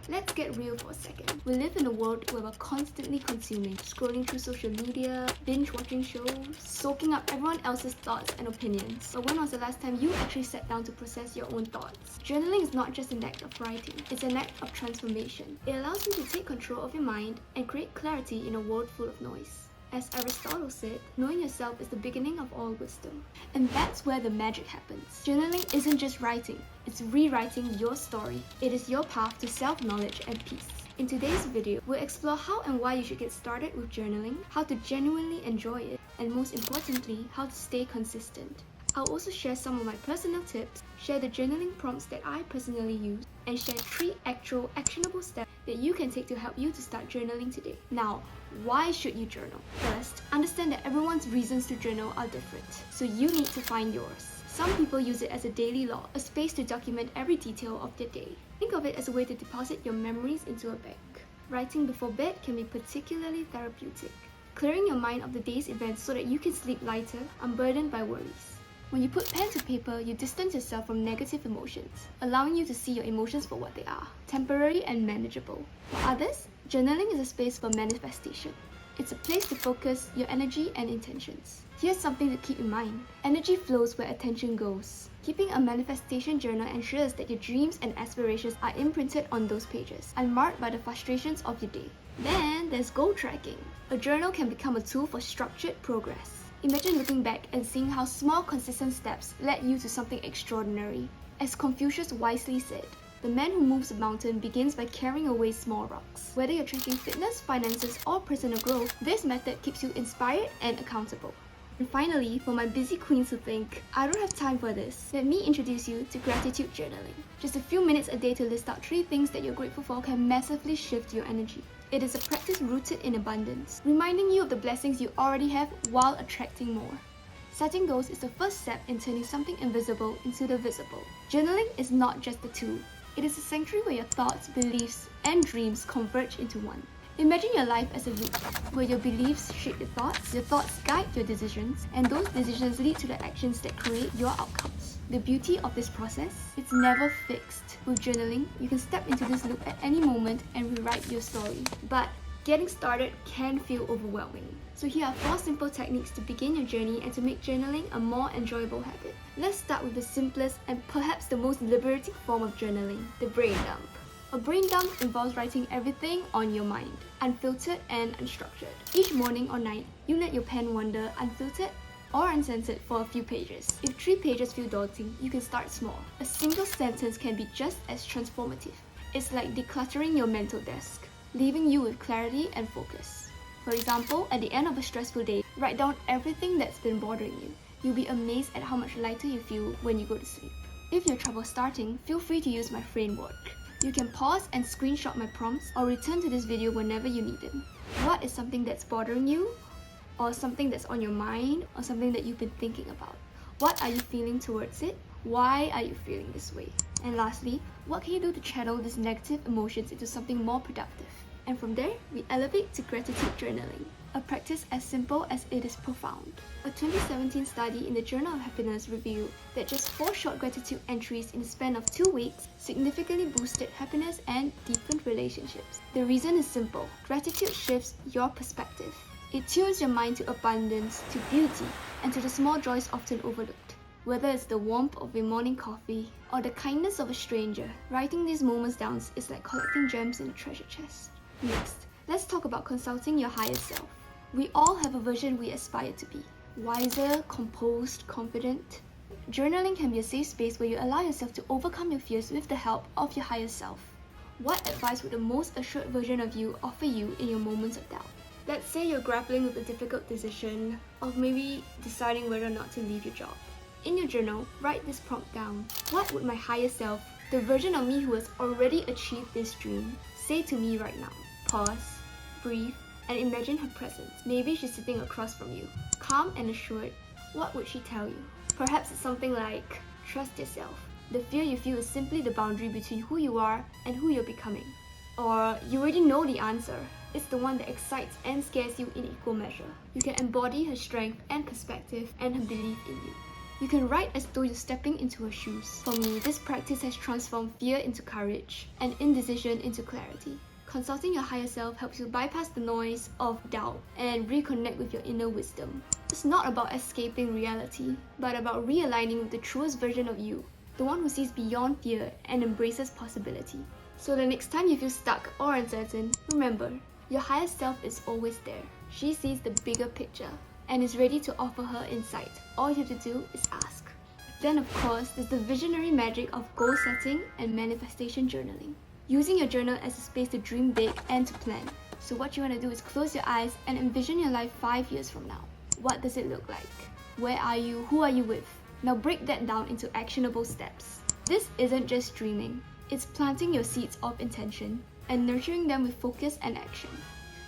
Let's get real for a second. We live in a world where we're constantly consuming, scrolling through social media, binge watching shows, soaking up everyone else's thoughts and opinions. But when was the last time you actually sat down to process your own thoughts? Journaling is not just an act of writing, it's an act of transformation. It allows you to take control of your mind and create clarity in a world full of noise. As Aristotle said, knowing yourself is the beginning of all wisdom. And that's where the magic happens. Journaling isn't just writing, it's rewriting your story. It is your path to self-knowledge and peace. In today's video, we'll explore how and why you should get started with journaling, how to genuinely enjoy it, and most importantly, how to stay consistent. I'll also share some of my personal tips, share the journaling prompts that I personally use, and share 3 actual actionable steps that you can take to help you to start journaling today. Now, why should you journal? First, understand that everyone's reasons to journal are different, so you need to find yours. Some people use it as a daily log, a space to document every detail of their day. Think of it as a way to deposit your memories into a bank. Writing before bed can be particularly therapeutic, clearing your mind of the day's events so that you can sleep lighter, unburdened by worries. When you put pen to paper, you distance yourself from negative emotions, allowing you to see your emotions for what they are, temporary and manageable. For others, journaling is a space for manifestation. It's a place to focus your energy and intentions. Here's something to keep in mind. Energy flows where attention goes. Keeping a manifestation journal ensures that your dreams and aspirations are imprinted on those pages, unmarked by the frustrations of your day. Then there's goal tracking. A journal can become a tool for structured progress. Imagine looking back and seeing how small, consistent steps led you to something extraordinary. As Confucius wisely said, the man who moves a mountain begins by carrying away small rocks. Whether you're tracking fitness, finances, or personal growth, this method keeps you inspired and accountable. And finally, for my busy queens who think, I don't have time for this, let me introduce you to gratitude journaling. Just a few minutes a day to list out 3 things that you're grateful for can massively shift your energy. It is a practice rooted in abundance, reminding you of the blessings you already have while attracting more. Setting goals is the first step in turning something invisible into the visible. Journaling is not just a tool. It is a sanctuary where your thoughts, beliefs, and dreams converge into one. Imagine your life as a loop, where your beliefs shape your thoughts guide your decisions, and those decisions lead to the actions that create your outcomes. The beauty of this process, it's never fixed. With journaling, you can step into this loop at any moment and rewrite your story. But getting started can feel overwhelming. So here are 4 simple techniques to begin your journey and to make journaling a more enjoyable habit. Let's start with the simplest and perhaps the most liberating form of journaling, the brain dump. A brain dump involves writing everything on your mind, unfiltered and unstructured. Each morning or night, you let your pen wander unfiltered or uncensored for a few pages. If 3 pages feel daunting, you can start small. A single sentence can be just as transformative. It's like decluttering your mental desk, leaving you with clarity and focus. For example, at the end of a stressful day, write down everything that's been bothering you. You'll be amazed at how much lighter you feel when you go to sleep. If you have trouble starting, feel free to use my framework. You can pause and screenshot my prompts or return to this video whenever you need them. What is something that's bothering you? Or something that's on your mind? Or something that you've been thinking about? What are you feeling towards it? Why are you feeling this way? And lastly, what can you do to channel these negative emotions into something more productive? And from there, we elevate to gratitude journaling, a practice as simple as it is profound. A 2017 study in the Journal of Happiness revealed that just 4 short gratitude entries in the span of 2 weeks significantly boosted happiness and deepened relationships. The reason is simple. Gratitude shifts your perspective. It tunes your mind to abundance, to beauty, and to the small joys often overlooked. Whether it's the warmth of a morning coffee or the kindness of a stranger, writing these moments down is like collecting gems in a treasure chest. Next, let's talk about consulting your higher self. We all have a version we aspire to be. Wiser, composed, confident. Journaling can be a safe space where you allow yourself to overcome your fears with the help of your higher self. What advice would the most assured version of you offer you in your moments of doubt? Let's say you're grappling with a difficult decision of maybe deciding whether or not to leave your job. In your journal, write this prompt down. What would my higher self, the version of me who has already achieved this dream, say to me right now? Pause, breathe, and imagine her presence. Maybe she's sitting across from you. Calm and assured, what would she tell you? Perhaps it's something like, trust yourself. The fear you feel is simply the boundary between who you are and who you're becoming. Or you already know the answer. It's the one that excites and scares you in equal measure. You can embody her strength and perspective and her belief in you. You can write as though you're stepping into her shoes. For me, this practice has transformed fear into courage and indecision into clarity. Consulting your higher self helps you bypass the noise of doubt and reconnect with your inner wisdom. It's not about escaping reality, but about realigning with the truest version of you, the one who sees beyond fear and embraces possibility. So the next time you feel stuck or uncertain, remember, your higher self is always there. She sees the bigger picture and is ready to offer her insight. All you have to do is ask. Then of course, there's the visionary magic of goal setting and manifestation journaling. Using your journal as a space to dream big and to plan. So what you want to do is close your eyes and envision your life 5 years from now. What does it look like? Where are you? Who are you with? Now break that down into actionable steps. This isn't just dreaming. It's planting your seeds of intention and nurturing them with focus and action.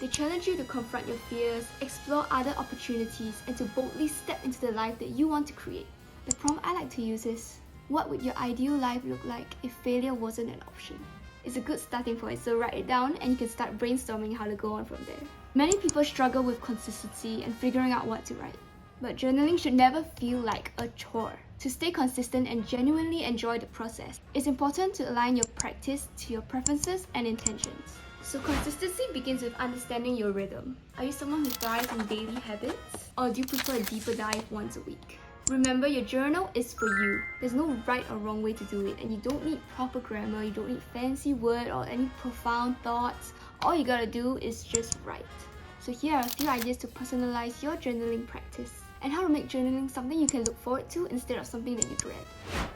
They challenge you to confront your fears, explore other opportunities, and to boldly step into the life that you want to create. The prompt I like to use is, what would your ideal life look like if failure wasn't an option? It's a good starting point, so write it down and you can start brainstorming how to go on from there. Many people struggle with consistency and figuring out what to write. But journaling should never feel like a chore. To stay consistent and genuinely enjoy the process, it's important to align your practice to your preferences and intentions. So consistency begins with understanding your rhythm. Are you someone who thrives on daily habits? Or do you prefer a deeper dive once a week? Remember, your journal is for you. There's no right or wrong way to do it, and you don't need proper grammar, you don't need fancy word or any profound thoughts. All you gotta do is just write. So here are a few ideas to personalize your journaling practice and how to make journaling something you can look forward to instead of something that you dread.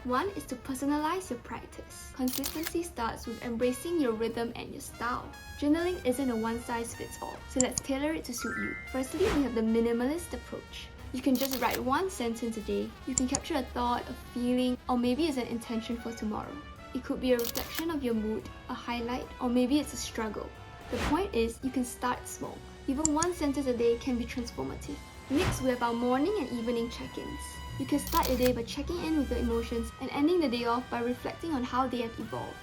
One is to personalize your practice. Consistency starts with embracing your rhythm and your style. Journaling isn't a one-size-fits-all, so let's tailor it to suit you. Firstly, we have the minimalist approach. You can just write one sentence a day. You can capture a thought, a feeling, or maybe it's an intention for tomorrow. It could be a reflection of your mood, a highlight, or maybe it's a struggle. The point is, you can start small. Even one sentence a day can be transformative. Next, we have our morning and evening check-ins. You can start your day by checking in with your emotions and ending the day off by reflecting on how they have evolved.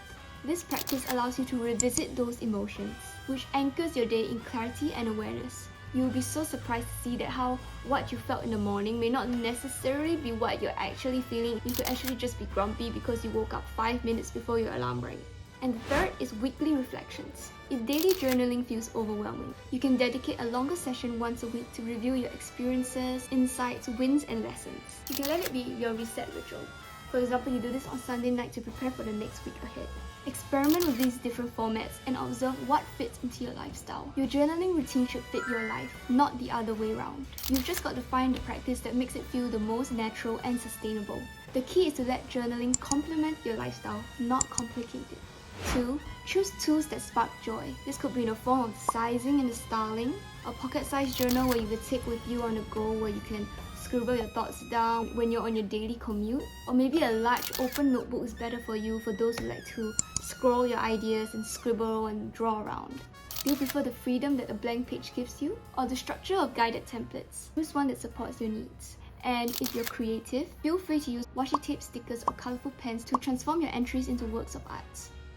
This practice allows you to revisit those emotions, which anchors your day in clarity and awareness. You will be so surprised to see that how what you felt in the morning may not necessarily be what you're actually feeling. You could actually just be grumpy because you woke up 5 minutes before your alarm rang. And the third is weekly reflections. If daily journaling feels overwhelming, you can dedicate a longer session once a week to review your experiences, insights, wins, and lessons. You can let it be your reset ritual. For example, you do this on Sunday night to prepare for the next week ahead. Experiment with these different formats and observe what fits into your lifestyle. Your journaling routine should fit your life, not the other way around. You've just got to find the practice that makes it feel the most natural and sustainable. The key is to let journaling complement your lifestyle, not complicate it. 2. Choose tools that spark joy. This could be in the form of the sizing and the styling, a pocket-sized journal where you will take with you on the go, where you can scribble your thoughts down when you're on your daily commute, or maybe a large open notebook is better for you for those who like to scroll your ideas and scribble and draw around. Do you prefer the freedom that a blank page gives you, or the structure of guided templates? Choose one that supports your needs. And if you're creative, feel free to use washi tape, stickers, or colorful pens to transform your entries into works of art.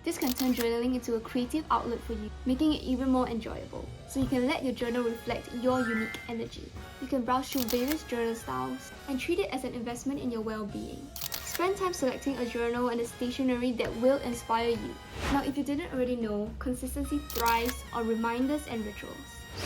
This can turn journaling into a creative outlet for you, making it even more enjoyable. So you can let your journal reflect your unique energy. You can browse through various journal styles and treat it as an investment in your well-being. Spend time selecting a journal and a stationery that will inspire you. Now, if you didn't already know, consistency thrives on reminders and rituals.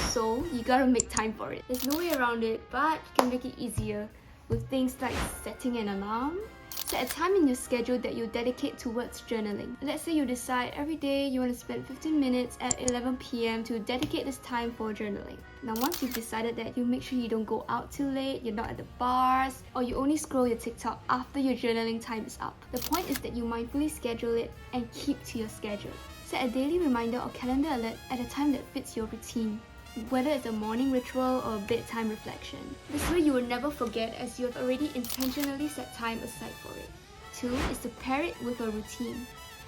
So you gotta make time for it. There's no way around it, but you can make it easier with things like setting an alarm. Set a time in your schedule that you dedicate towards journaling. Let's say you decide every day you want to spend 15 minutes at 11 p.m. to dedicate this time for journaling. Now once you've decided that, you make sure you don't go out too late, you're not at the bars, or you only scroll your TikTok after your journaling time is up. The point is that you mindfully schedule it and keep to your schedule. Set a daily reminder or calendar alert at a time that fits your routine, whether it's a morning ritual or a bedtime reflection. This way you will never forget, as you have already intentionally set time aside for it. 2 is to pair it with a routine.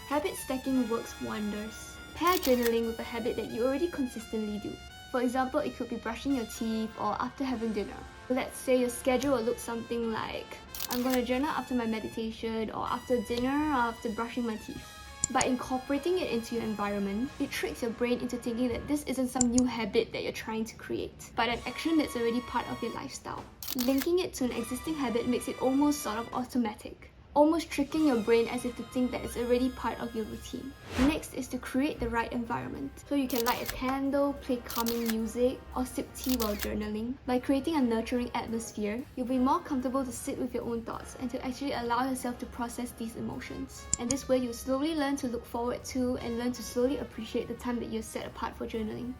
Habit stacking works wonders. Pair journaling with a habit that you already consistently do. For example, it could be brushing your teeth or after having dinner. Let's say your schedule will look something like, I'm going to journal after my meditation, or after dinner, or after brushing my teeth. By incorporating it into your environment, it tricks your brain into thinking that this isn't some new habit that you're trying to create, but an action that's already part of your lifestyle. Linking it to an existing habit makes it almost sort of automatic, almost tricking your brain as if to think that it's already part of your routine. Next is to create the right environment. So you can light a candle, play calming music, or sip tea while journaling. By creating a nurturing atmosphere, you'll be more comfortable to sit with your own thoughts and to actually allow yourself to process these emotions. And this way, you'll slowly learn to look forward to and learn to slowly appreciate the time that you've set apart for journaling.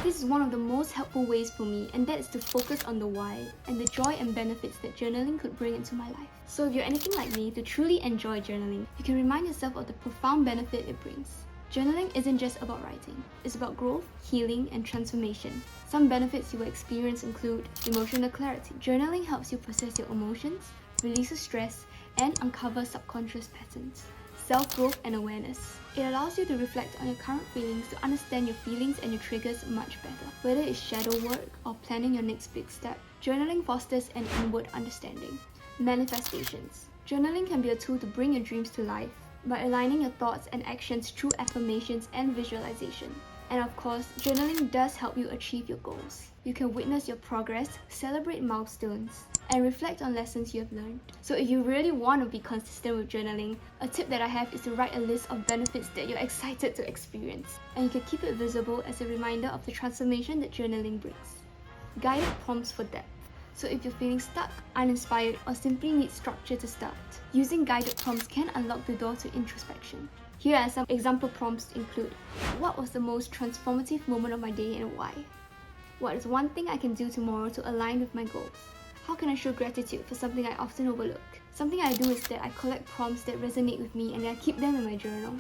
This is one of the most helpful ways for me, and that is to focus on the why and the joy and benefits that journaling could bring into my life. So if you're anything like me, to truly enjoy journaling, you can remind yourself of the profound benefit it brings. Journaling isn't just about writing, it's about growth, healing, and transformation. Some benefits you will experience include emotional clarity. Journaling helps you process your emotions, releases stress, and uncover subconscious patterns. Self-growth and awareness. It allows you to reflect on your current feelings, to understand your feelings and your triggers much better. Whether it's shadow work or planning your next big step, journaling fosters an inward understanding. Manifestations. Journaling can be a tool to bring your dreams to life by aligning your thoughts and actions through affirmations and visualization. And of course, journaling does help you achieve your goals. You can witness your progress, celebrate milestones, and reflect on lessons you have learned. So if you really want to be consistent with journaling, a tip that I have is to write a list of benefits that you're excited to experience. And you can keep it visible as a reminder of the transformation that journaling brings. Guided prompts for depth. So if you're feeling stuck, uninspired, or simply need structure to start, using guided prompts can unlock the door to introspection. Here are some example prompts to include: what was the most transformative moment of my day and why? What is one thing I can do tomorrow to align with my goals? How can I show gratitude for something I often overlook? Something I do is that I collect prompts that resonate with me and I keep them in my journal.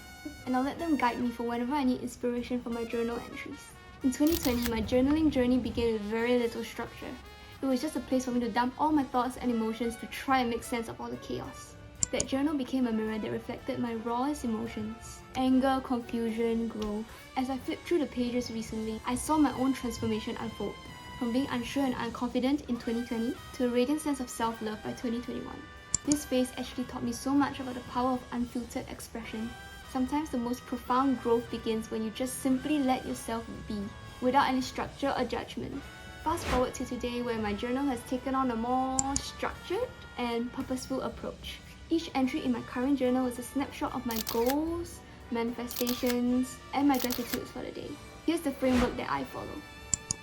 And I'll let them guide me for whenever I need inspiration for my journal entries. In 2020, my journaling journey began with very little structure. It was just a place for me to dump all my thoughts and emotions to try and make sense of all the chaos. That journal became a mirror that reflected my rawest emotions: anger, confusion, growth. As I flipped through the pages recently, I saw my own transformation unfold, from being unsure and unconfident in 2020 to a radiant sense of self-love by 2021. This phase actually taught me so much about the power of unfiltered expression. Sometimes the most profound growth begins when you just simply let yourself be, without any structure or judgment. Fast forward to today, where my journal has taken on a more structured and purposeful approach. Each entry in my current journal is a snapshot of my goals, manifestations, and my gratitudes for the day. Here's the framework that I follow.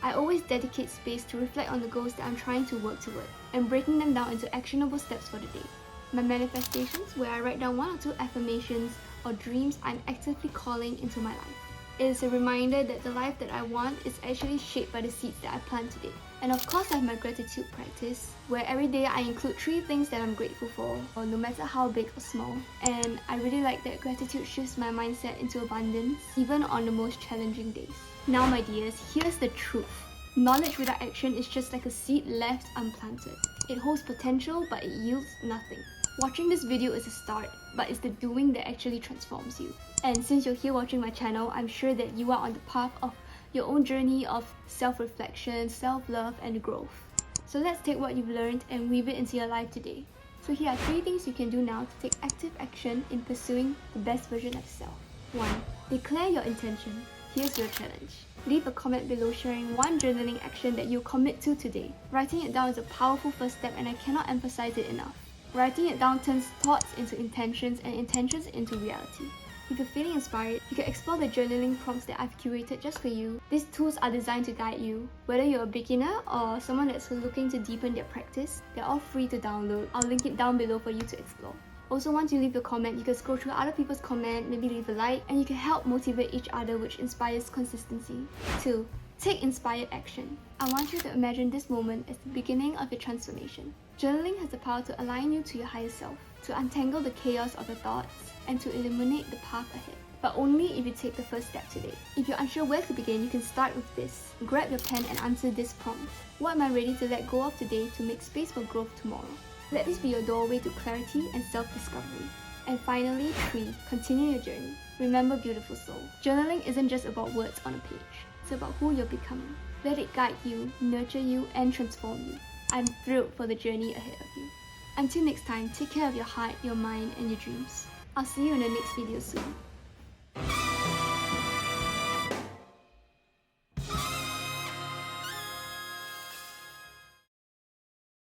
I always dedicate space to reflect on the goals that I'm trying to work toward and breaking them down into actionable steps for the day. My manifestations, where I write down 1 or 2 affirmations or dreams I'm actively calling into my life. It is a reminder that the life that I want is actually shaped by the seeds that I plant today. And of course, I have my gratitude practice, where every day I include 3 things that I'm grateful for, or no matter how big or small. And I really like that gratitude shifts my mindset into abundance, even on the most challenging days. Now, my dears, here's the truth. Knowledge without action is just like a seed left unplanted. It holds potential, but it yields nothing. Watching this video is a start, but it's the doing that actually transforms you. And since you're here watching my channel, I'm sure that you are on the path of your own journey of self-reflection, self-love, and growth. So let's take what you've learned and weave it into your life today. So here are 3 things you can do now to take active action in pursuing the best version of yourself. 1. Declare your intention. Here's your challenge. Leave a comment below sharing 1 journaling action that you commit to today. Writing it down is a powerful first step, and I cannot emphasize it enough. Writing it down turns thoughts into intentions and intentions into reality. If you're feeling inspired, you can explore the journaling prompts that I've curated just for you. These tools are designed to guide you. Whether you're a beginner or someone that's looking to deepen their practice, they're all free to download. I'll link it down below for you to explore. Also, once you leave your comment, you can scroll through other people's comment, maybe leave a like, and you can help motivate each other, which inspires consistency. 2. Take inspired action. I want you to imagine this moment as the beginning of your transformation. Journaling has the power to align you to your higher self, to untangle the chaos of your thoughts, and to illuminate the path ahead. But only if you take the first step today. If you're unsure where to begin, you can start with this. Grab your pen and answer this prompt. What am I ready to let go of today to make space for growth tomorrow? Let this be your doorway to clarity and self-discovery. And finally, 3. Continue your journey. Remember, beautiful soul, journaling isn't just about words on a page. It's about who you're becoming. Let it guide you, nurture you, and transform you. I'm thrilled for the journey ahead of you. Until next time, take care of your heart, your mind, and your dreams. I'll see you in the next video soon.